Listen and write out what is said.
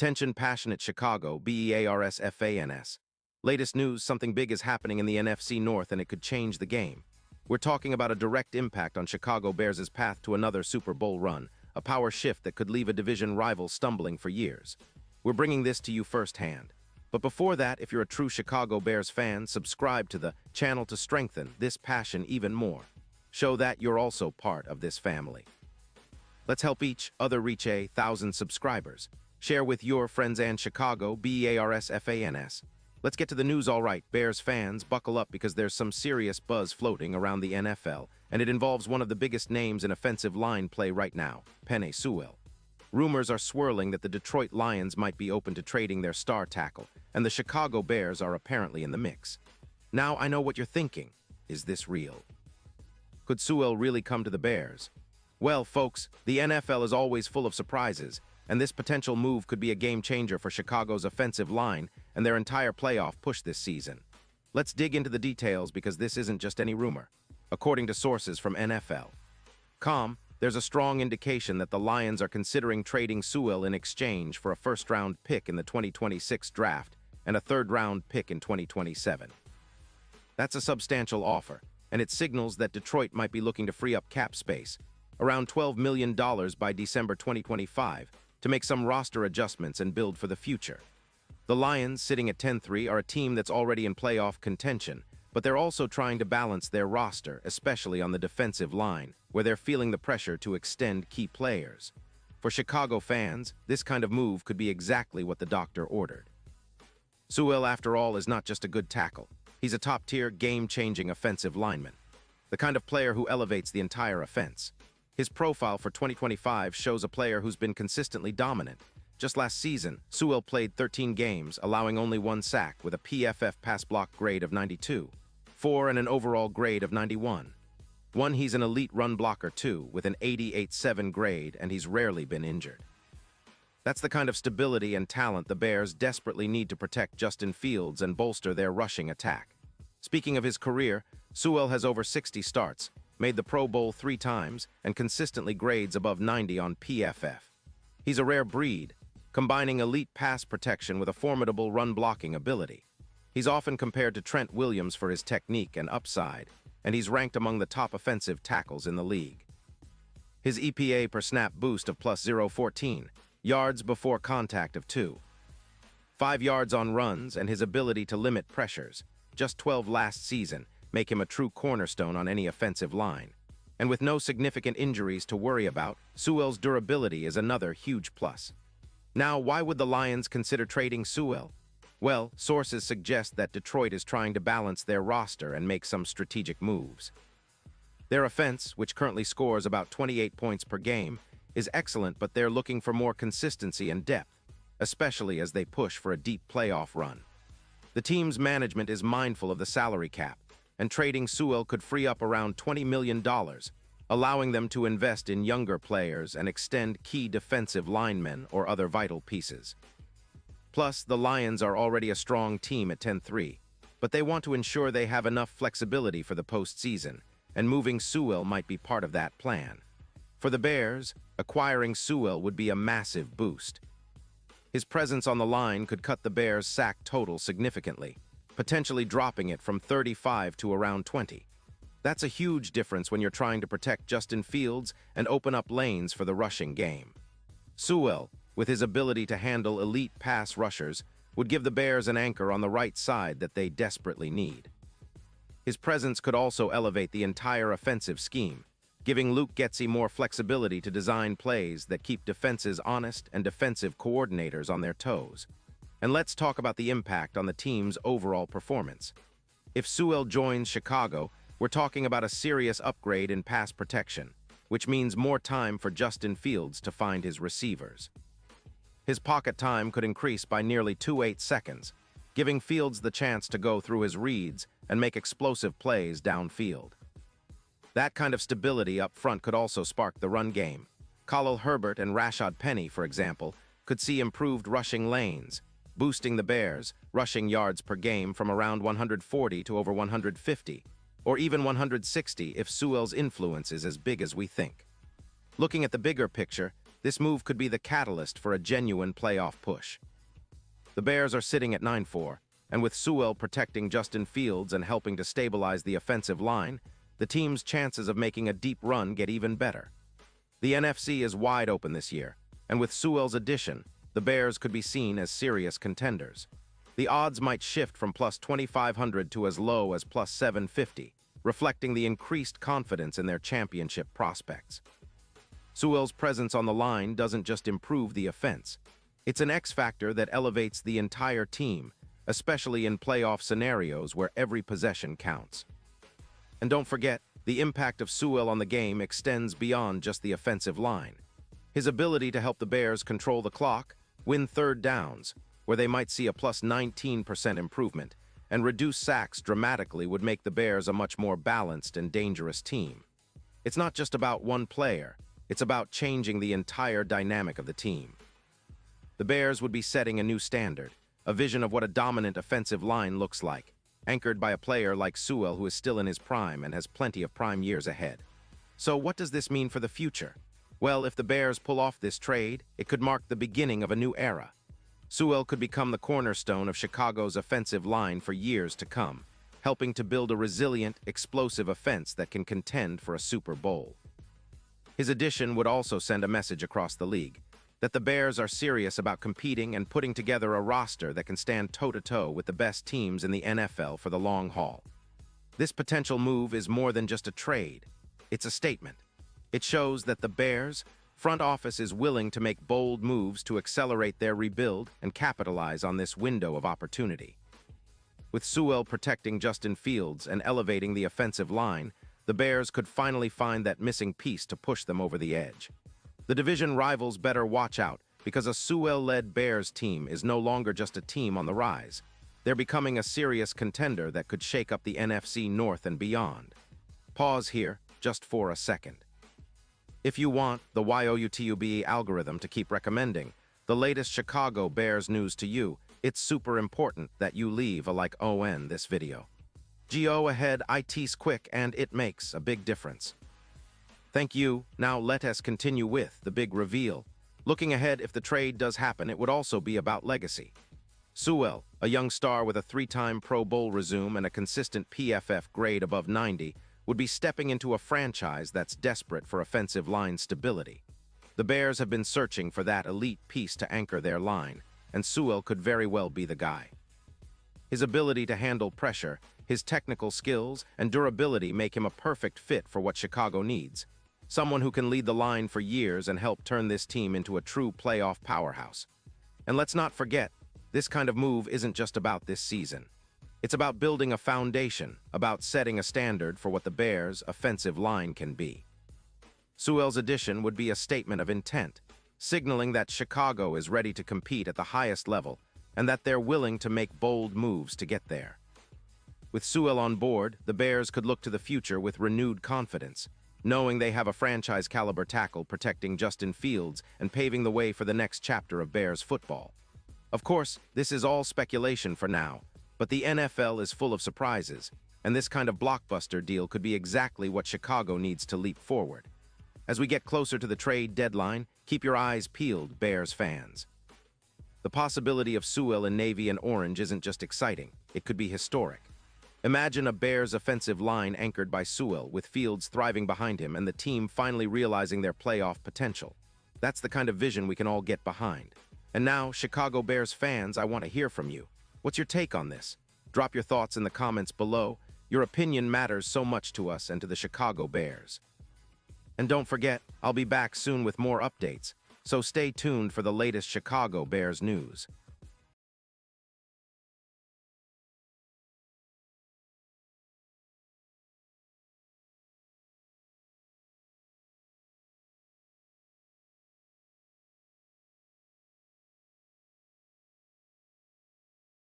Attention passionate Chicago, Bears fans. Latest news, something big is happening in the NFC North and it could change the game. We're talking about a direct impact on Chicago Bears' path to another Super Bowl run, a power shift that could leave a division rival stumbling for years. We're bringing this to you firsthand. But before that, if you're a true Chicago Bears fan, subscribe to the channel to strengthen this passion even more. Show that you're also part of this family. Let's help each other reach 1,000 subscribers. Share with your friends and Chicago, Bears fans. Let's get to the news. All right, Bears fans, buckle up because there's some serious buzz floating around the NFL, and it involves one of the biggest names in offensive line play right now, Penei Sewell. Rumors are swirling that the Detroit Lions might be open to trading their star tackle, and the Chicago Bears are apparently in the mix. Now, I know what you're thinking. Is this real? Could Sewell really come to the Bears? Well, folks, the NFL is always full of surprises, and this potential move could be a game-changer for Chicago's offensive line and their entire playoff push this season. Let's dig into the details because this isn't just any rumor. According to sources from NFL.com, there's a strong indication that the Lions are considering trading Sewell in exchange for a first-round pick in the 2026 draft and a third-round pick in 2027. That's a substantial offer, and it signals that Detroit might be looking to free up cap space, around $12 million by December 2025, to make some roster adjustments and build for the future. The Lions, sitting at 10-3, are a team that's already in playoff contention, but they're also trying to balance their roster, especially on the defensive line, where they're feeling the pressure to extend key players. For Chicago fans, this kind of move could be exactly what the doctor ordered. Sewell, after all, is not just a good tackle. He's a top-tier, game-changing offensive lineman, the kind of player who elevates the entire offense. His profile for 2025 shows a player who's been consistently dominant. Just last season, Sewell played 13 games, allowing only 1 sack with a PFF pass block grade of 92, 4 and an overall grade of 91. He's an elite run blocker too, with an 88.7 grade, and he's rarely been injured. That's the kind of stability and talent the Bears desperately need to protect Justin Fields and bolster their rushing attack. Speaking of his career, Sewell has over 60 starts, made the Pro Bowl 3 times, and consistently grades above 90 on PFF. He's a rare breed, combining elite pass protection with a formidable run-blocking ability. He's often compared to Trent Williams for his technique and upside, and he's ranked among the top offensive tackles in the league. His EPA per snap boost of plus 0.14, yards before contact of 2, 5 yards on runs, and his ability to limit pressures, just 12 last season, make him a true cornerstone on any offensive line. And with no significant injuries to worry about, Sewell's durability is another huge plus. Now, why would the Lions consider trading Sewell? Well, sources suggest that Detroit is trying to balance their roster and make some strategic moves. Their offense, which currently scores about 28 points per game, is excellent, but they're looking for more consistency and depth, especially as they push for a deep playoff run. The team's management is mindful of the salary cap, and trading Sewell could free up around $20 million, allowing them to invest in younger players and extend key defensive linemen or other vital pieces. Plus, the Lions are already a strong team at 10-3, but they want to ensure they have enough flexibility for the postseason, and moving Sewell might be part of that plan. For the Bears, acquiring Sewell would be a massive boost. His presence on the line could cut the Bears' sack total significantly, potentially dropping it from 35 to around 20. That's a huge difference when you're trying to protect Justin Fields and open up lanes for the rushing game. Sewell, with his ability to handle elite pass rushers, would give the Bears an anchor on the right side that they desperately need. His presence could also elevate the entire offensive scheme, giving Luke Getsy more flexibility to design plays that keep defenses honest and defensive coordinators on their toes. And let's talk about the impact on the team's overall performance. If Sewell joins Chicago, we're talking about a serious upgrade in pass protection, which means more time for Justin Fields to find his receivers. His pocket time could increase by nearly 2.8 seconds, giving Fields the chance to go through his reads and make explosive plays downfield. That kind of stability up front could also spark the run game. Khalil Herbert and Rashad Penny, for example, could see improved rushing lanes, boosting the Bears' rushing yards per game from around 140 to over 150, or even 160 if Sewell's influence is as big as we think. Looking at the bigger picture, This move could be the catalyst for a genuine playoff push. The Bears are sitting at 9-4, and with Sewell protecting Justin Fields and helping to stabilize the offensive line, the team's chances of making a deep run get even better. The NFC is wide open this year, and with Sewell's addition, the Bears could be seen as serious contenders. The odds might shift from plus 2,500 to as low as plus 750, reflecting the increased confidence in their championship prospects. Sewell's presence on the line doesn't just improve the offense. It's an X factor that elevates the entire team, especially in playoff scenarios where every possession counts. And don't forget, the impact of Sewell on the game extends beyond just the offensive line. His ability to help the Bears control the clock, win third downs, where they might see a plus 19% improvement, and reduce sacks dramatically would make the Bears a much more balanced and dangerous team. It's not just about one player, it's about changing the entire dynamic of the team. The Bears would be setting a new standard, a vision of what a dominant offensive line looks like, anchored by a player like Sewell who is still in his prime and has plenty of prime years ahead. So what does this mean for the future? Well, if the Bears pull off this trade, it could mark the beginning of a new era. Sewell could become the cornerstone of Chicago's offensive line for years to come, helping to build a resilient, explosive offense that can contend for a Super Bowl. His addition would also send a message across the league that the Bears are serious about competing and putting together a roster that can stand toe-to-toe with the best teams in the NFL for the long haul. This potential move is more than just a trade. It's a statement. It shows that the Bears' front office is willing to make bold moves to accelerate their rebuild and capitalize on this window of opportunity. With Sewell protecting Justin Fields and elevating the offensive line, the Bears could finally find that missing piece to push them over the edge. The division rivals better watch out, because a Sewell-led Bears team is no longer just a team on the rise. They're becoming a serious contender that could shake up the NFC North and beyond. Pause here, just for a second. If you want the YOUTUBE algorithm to keep recommending the latest Chicago Bears news to you, it's super important that you leave a like on this video. Go ahead, it's quick and it makes a big difference. Thank you. Now let us continue with the big reveal. Looking ahead, if the trade does happen, it would also be about legacy. Sewell, a young star with a 3-time Pro Bowl resume and a consistent PFF grade above 90, would be stepping into a franchise that's desperate for offensive line stability. The Bears have been searching for that elite piece to anchor their line, and Sewell could very well be the guy. His ability to handle pressure, his technical skills, and durability make him a perfect fit for what Chicago needs. Someone who can lead the line for years and help turn this team into a true playoff powerhouse. And let's not forget, this kind of move isn't just about this season. It's about building a foundation, about setting a standard for what the Bears' offensive line can be. Sewell's addition would be a statement of intent, signaling that Chicago is ready to compete at the highest level and that they're willing to make bold moves to get there. With Sewell on board, the Bears could look to the future with renewed confidence, knowing they have a franchise-caliber tackle protecting Justin Fields and paving the way for the next chapter of Bears football. Of course, this is all speculation for now, but the NFL is full of surprises, and this kind of blockbuster deal could be exactly what Chicago needs to leap forward. As we get closer to the trade deadline, keep your eyes peeled, Bears fans. The possibility of Sewell in navy and orange isn't just exciting, it could be historic. Imagine a Bears offensive line anchored by Sewell, with Fields thriving behind him and the team finally realizing their playoff potential. That's the kind of vision we can all get behind. And now, Chicago Bears fans, I want to hear from you. What's your take on this? Drop your thoughts in the comments below. Your opinion matters so much to us and to the Chicago Bears. And don't forget, I'll be back soon with more updates, so stay tuned for the latest Chicago Bears news.